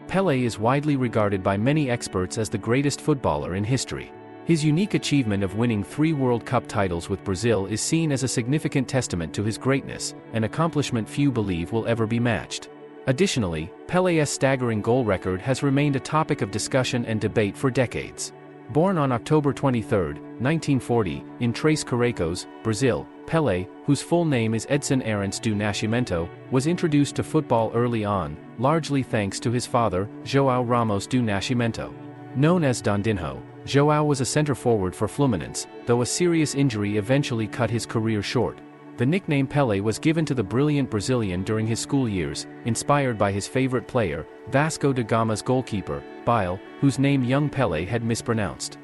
Pelé is widely regarded by many experts as the greatest footballer in history. His unique achievement of winning 3 World Cup titles with Brazil is seen as a significant testament to his greatness, an accomplishment few believe will ever be matched. Additionally, Pelé's staggering goal record has remained a topic of discussion and debate for decades. Born on October 23, 1940, in Três Corações, Brazil, Pelé, whose full name is Edson Arantes do Nascimento, was introduced to football early on, largely thanks to his father, João Ramos do Nascimento. Known as Dondinho, João was a center forward for Fluminense, though a serious injury eventually cut his career short. The nickname Pelé was given to the brilliant Brazilian during his school years, inspired by his favorite player, Vasco da Gama's goalkeeper, Bile, whose name young Pelé had mispronounced.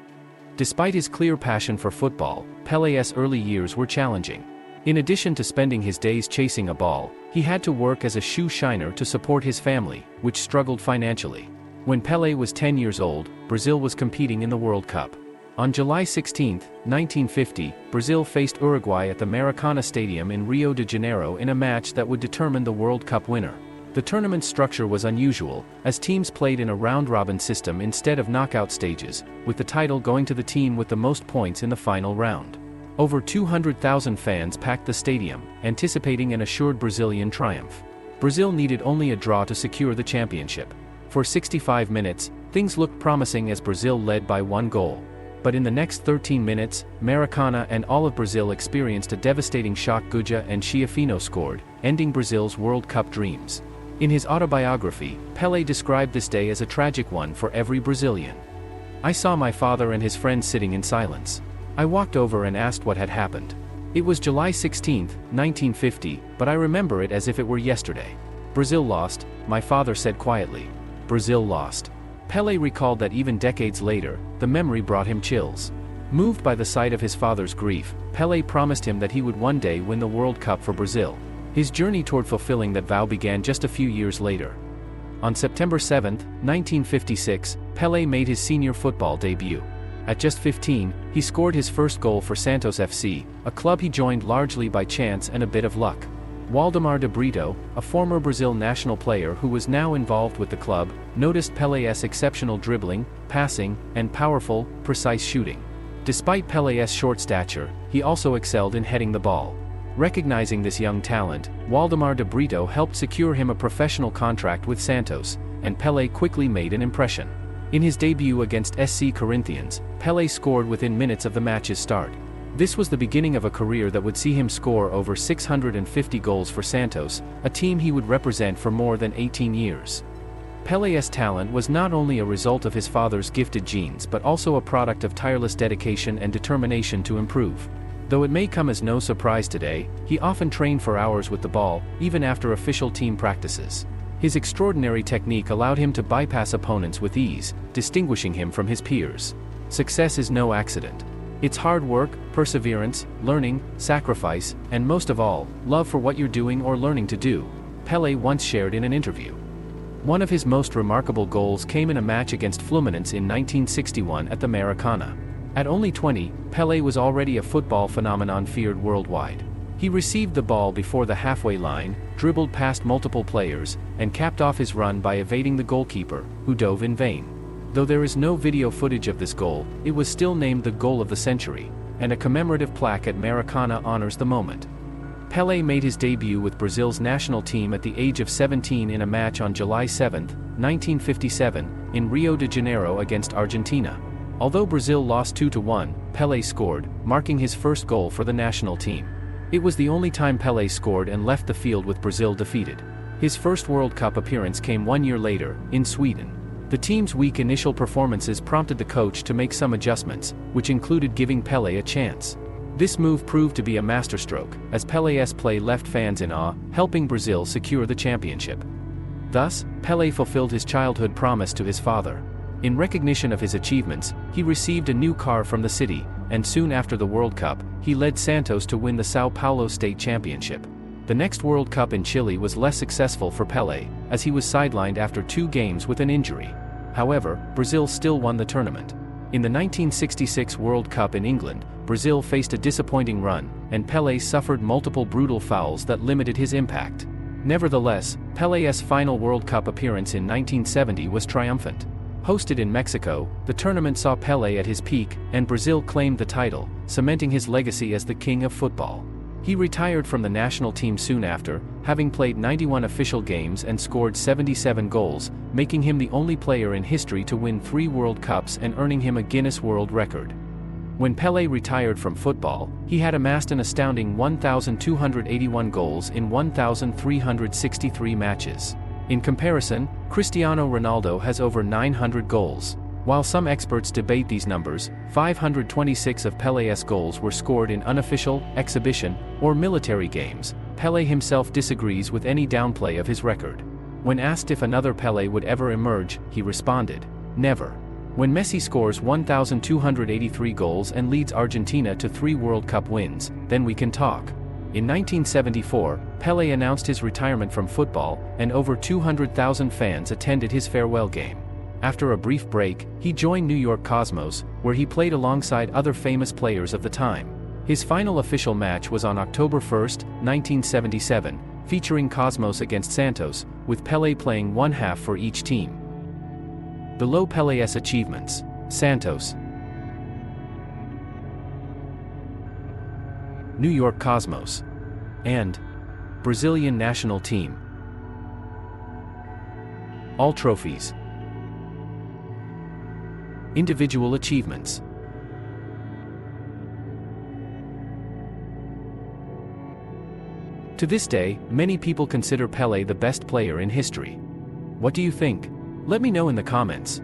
Despite his clear passion for football, Pelé's early years were challenging. In addition to spending his days chasing a ball, he had to work as a shoe shiner to support his family, which struggled financially. When Pelé was 10 years old, Brazil was competing in the World Cup. On July 16, 1950, Brazil faced Uruguay at the Maracanã Stadium in Rio de Janeiro in a match that would determine the World Cup winner. The tournament's structure was unusual, as teams played in a round-robin system instead of knockout stages, with the title going to the team with the most points in the final round. Over 200,000 fans packed the stadium, anticipating an assured Brazilian triumph. Brazil needed only a draw to secure the championship. For 65 minutes, things looked promising as Brazil led by 1 goal. But in the next 13 minutes, Maracana and all of Brazil experienced a devastating shock. Guja and Chiafino scored, ending Brazil's World Cup dreams. In his autobiography, Pelé described this day as a tragic one for every Brazilian. "I saw my father and his friends sitting in silence. I walked over and asked what had happened. It was July 16, 1950, but I remember it as if it were yesterday. Brazil lost," my father said quietly. "Brazil lost." Pelé recalled that even decades later, the memory brought him chills. Moved by the sight of his father's grief, Pelé promised him that he would one day win the World Cup for Brazil. His journey toward fulfilling that vow began just a few years later. On September 7, 1956, Pelé made his senior football debut. At just 15, he scored his first goal for Santos FC, a club he joined largely by chance and a bit of luck. Waldemar de Brito, a former Brazil national player who was now involved with the club, noticed Pelé's exceptional dribbling, passing, and powerful, precise shooting. Despite Pelé's short stature, he also excelled in heading the ball. Recognizing this young talent, Waldemar de Brito helped secure him a professional contract with Santos, and Pelé quickly made an impression. In his debut against SC Corinthians, Pelé scored within minutes of the match's start. This was the beginning of a career that would see him score over 650 goals for Santos, a team he would represent for more than 18 years. Pelé's talent was not only a result of his father's gifted genes but also a product of tireless dedication and determination to improve. Though it may come as no surprise today, he often trained for hours with the ball, even after official team practices. His extraordinary technique allowed him to bypass opponents with ease, distinguishing him from his peers. Success is no accident. It's hard work, perseverance, learning, sacrifice, and most of all, love for what you're doing or learning to do, Pelé once shared in an interview. One of his most remarkable goals came in a match against Fluminense in 1961 at the Maracanã. At only 20, Pelé was already a football phenomenon feared worldwide. He received the ball before the halfway line, dribbled past multiple players, and capped off his run by evading the goalkeeper, who dove in vain. Though there is no video footage of this goal, it was still named the goal of the century, and a commemorative plaque at Maracanã honors the moment. Pelé made his debut with Brazil's national team at the age of 17 in a match on July 7, 1957, in Rio de Janeiro against Argentina. Although Brazil lost 2-1, Pelé scored, marking his first goal for the national team. It was the only time Pelé scored and left the field with Brazil defeated. His first World Cup appearance came 1 year later, in Sweden. The team's weak initial performances prompted the coach to make some adjustments, which included giving Pelé a chance. This move proved to be a masterstroke, as Pelé's play left fans in awe, helping Brazil secure the championship. Thus, Pelé fulfilled his childhood promise to his father. In recognition of his achievements, he received a new car from the city, and soon after the World Cup, he led Santos to win the São Paulo State Championship. The next World Cup in Chile was less successful for Pelé, as he was sidelined after 2 games with an injury. However, Brazil still won the tournament. In the 1966 World Cup in England, Brazil faced a disappointing run, and Pelé suffered multiple brutal fouls that limited his impact. Nevertheless, Pelé's final World Cup appearance in 1970 was triumphant. Hosted in Mexico, the tournament saw Pelé at his peak, and Brazil claimed the title, cementing his legacy as the king of football. He retired from the national team soon after, having played 91 official games and scored 77 goals, making him the only player in history to win 3 World Cups and earning him a Guinness World Record. When Pelé retired from football, he had amassed an astounding 1,281 goals in 1,363 matches. In comparison, Cristiano Ronaldo has over 900 goals. While some experts debate these numbers, 526 of Pelé's goals were scored in unofficial, exhibition, or military games. Pelé himself disagrees with any downplay of his record. When asked if another Pelé would ever emerge, he responded, "Never." When Messi scores 1,283 goals and leads Argentina to 3 World Cup wins, then we can talk. In 1974, Pelé announced his retirement from football, and over 200,000 fans attended his farewell game. After a brief break, he joined New York Cosmos, where he played alongside other famous players of the time. His final official match was on October 1, 1977, featuring Cosmos against Santos, with Pelé playing one half for each team. Below Pelé's achievements: Santos, New York Cosmos, and Brazilian national team. All trophies. Individual achievements. To this day, many people consider Pelé the best player in history. What do you think? Let me know in the comments.